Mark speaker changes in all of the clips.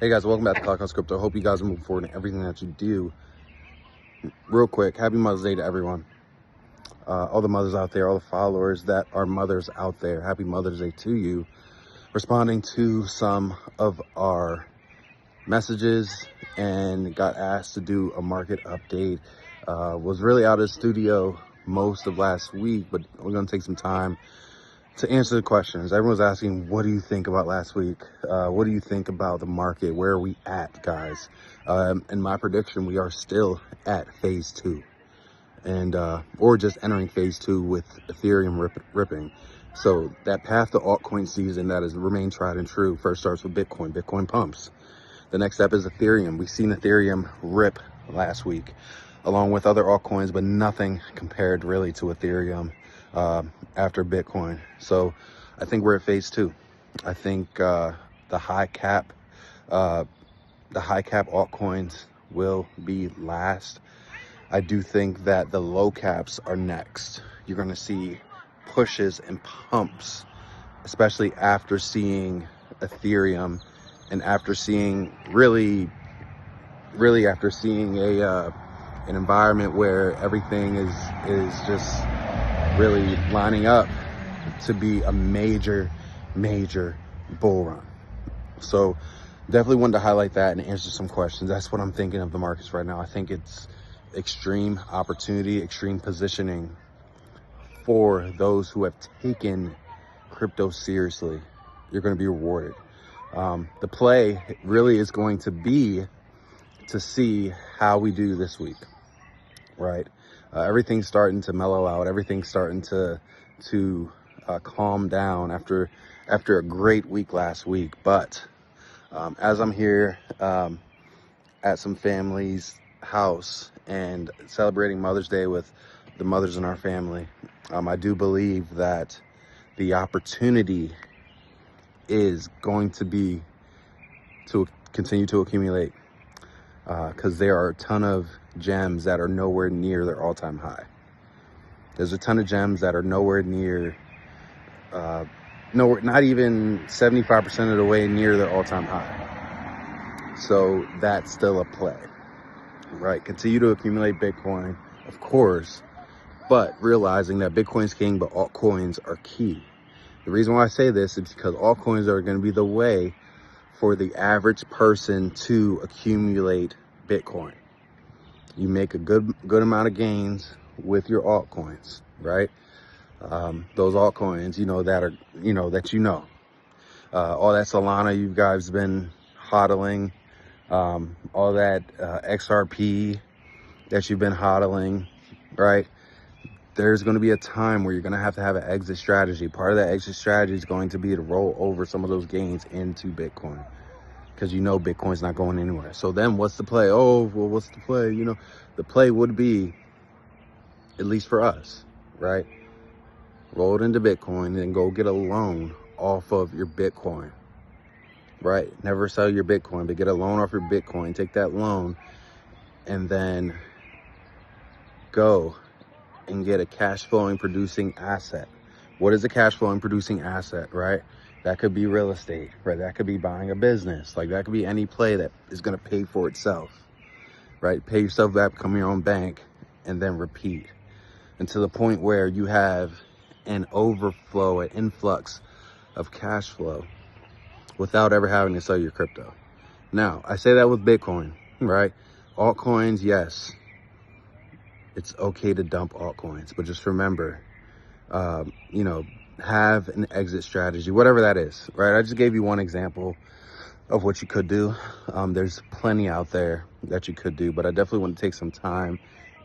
Speaker 1: Hey guys, welcome back to CLOCKWISE Crypto. Hope you guys are moving forward in everything that you do. Real quick, happy Mother's Day to everyone. All the mothers out there, all the followers that are mothers out there, happy Mother's Day to you. Responding to some of our messages and got asked to do a market update. Was really out of the studio most of last week, but we're going to take some time to answer the questions. Everyone's asking, what do you think about last week? What do you think about the market? Where are we at, guys? In my prediction, we are still at phase 2, and or just entering phase 2 with Ethereum ripping. So that path to altcoin season that has remained tried and true first starts with Bitcoin. Bitcoin pumps. The next step is Ethereum. We've seen Ethereum rip last week, along with other altcoins, but nothing compared really to Ethereum after Bitcoin. So I think we're at phase 2. I think the high cap altcoins will be last. I do think that the low caps are next. You're going to see pushes and pumps, especially after seeing Ethereum and after seeing really after seeing an environment where everything is just really lining up to be a major bull run. So definitely wanted to highlight that and answer some questions. That's what I'm thinking of the markets right now. I think it's extreme opportunity, extreme positioning for those who have taken crypto seriously. You're going to be rewarded. The play really is going to be to see how we do this week, right? Everything's starting to mellow out. Everything's starting to calm down after a great week last week. But as I'm here at some family's house and celebrating Mother's Day with the mothers in our family, I do believe that the opportunity is going to be to continue to accumulate, because there are a ton of gems that are nowhere near their all-time high. There's a ton of gems that are nowhere near, not even 75% of the way near their all-time high. So that's still a play, right? Continue to accumulate Bitcoin, of course, but realizing that Bitcoin's king, but altcoins are key. The reason why I say this is because altcoins are going to be the way for the average person to accumulate Bitcoin. You make a good amount of gains with your altcoins, right? Those altcoins, all that Solana you guys been hodling, all that XRP that you've been hodling, right? There's going to be a time where you're going to have an exit strategy. Part of that exit strategy is going to be to roll over some of those gains into Bitcoin, because Bitcoin's not going anywhere. So then what's the play? Oh, well, what's the play? The play would be, at least for us, right? Roll it into Bitcoin and go get a loan off of your Bitcoin, right? Never sell your Bitcoin, but get a loan off your Bitcoin. Take that loan and then go and get a cash flowing producing asset. What is a cash flowing producing asset, right? That could be real estate, right? That could be buying a business. Like, that could be any play that is going to pay for itself, right? Pay yourself back, become your own bank, and then repeat. And to the point where you have an overflow, an influx of cash flow without ever having to sell your crypto. Now, I say that with Bitcoin, right? Altcoins, yes, it's okay to dump altcoins, but just remember, have an exit strategy, whatever that is, right? I just gave you one example of what you could do. There's plenty out there that you could do, but I definitely want to take some time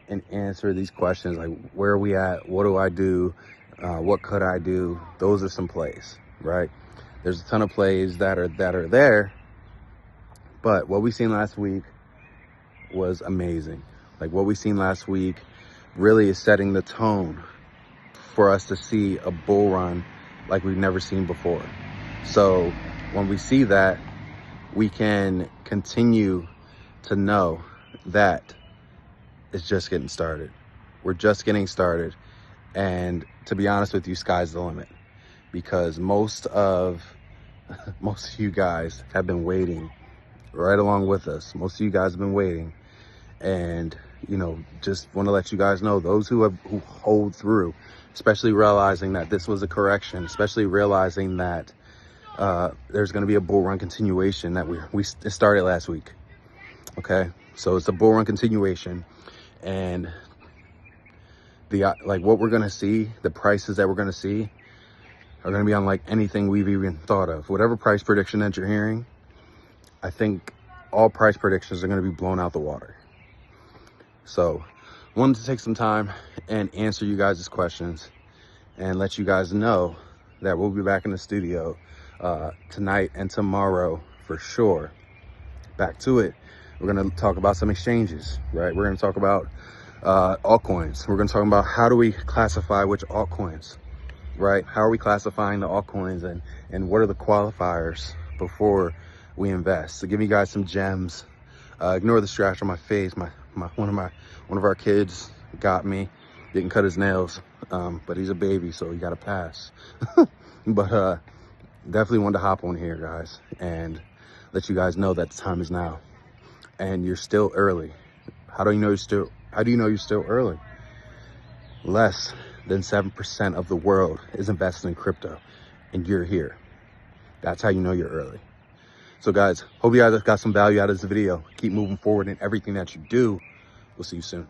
Speaker 1: and answer these questions, like, where are we at? What do I do? What could I do? Those are some plays, right? There's a ton of plays that are there, but what we seen last week was amazing. Like, what we seen last week really is setting the tone for us to see a bull run like we've never seen before. So when we see that, we can continue to know that it's just getting started. We're just getting started. And to be honest with you, sky's the limit, because most of you guys have been waiting right along with us. Most of you guys have been waiting. And, you know, just want to let you guys know, those who hold through, especially realizing that this was a correction, especially realizing that there's going to be a bull run continuation that it started last week. Okay, so it's a bull run continuation, and like what we're going to see, the prices that we're going to see are going to be unlike anything we've even thought of. Whatever price prediction that you're hearing, I think all price predictions are going to be blown out the water. So wanted to take some time and answer you guys' questions and let you guys know that we'll be back in the studio tonight and tomorrow for sure. Back to it. We're going to talk about some exchanges, right? We're going to talk about altcoins. We're going to talk about how do we classify which altcoins, right? How are we classifying the altcoins, and what are the qualifiers before we invest? So give you guys some gems. Ignore the scratch on my face. One of our kids got me, didn't cut his nails, but he's a baby, so he got a pass. But definitely wanted to hop on here, guys, and let you guys know that the time is now, and you're still early. How do you know you're still early? Less than 7% of the world is invested in crypto, and you're here. That's how you know you're early. So guys, hope you guys got some value out of this video. Keep moving forward in everything that you do. We'll see you soon.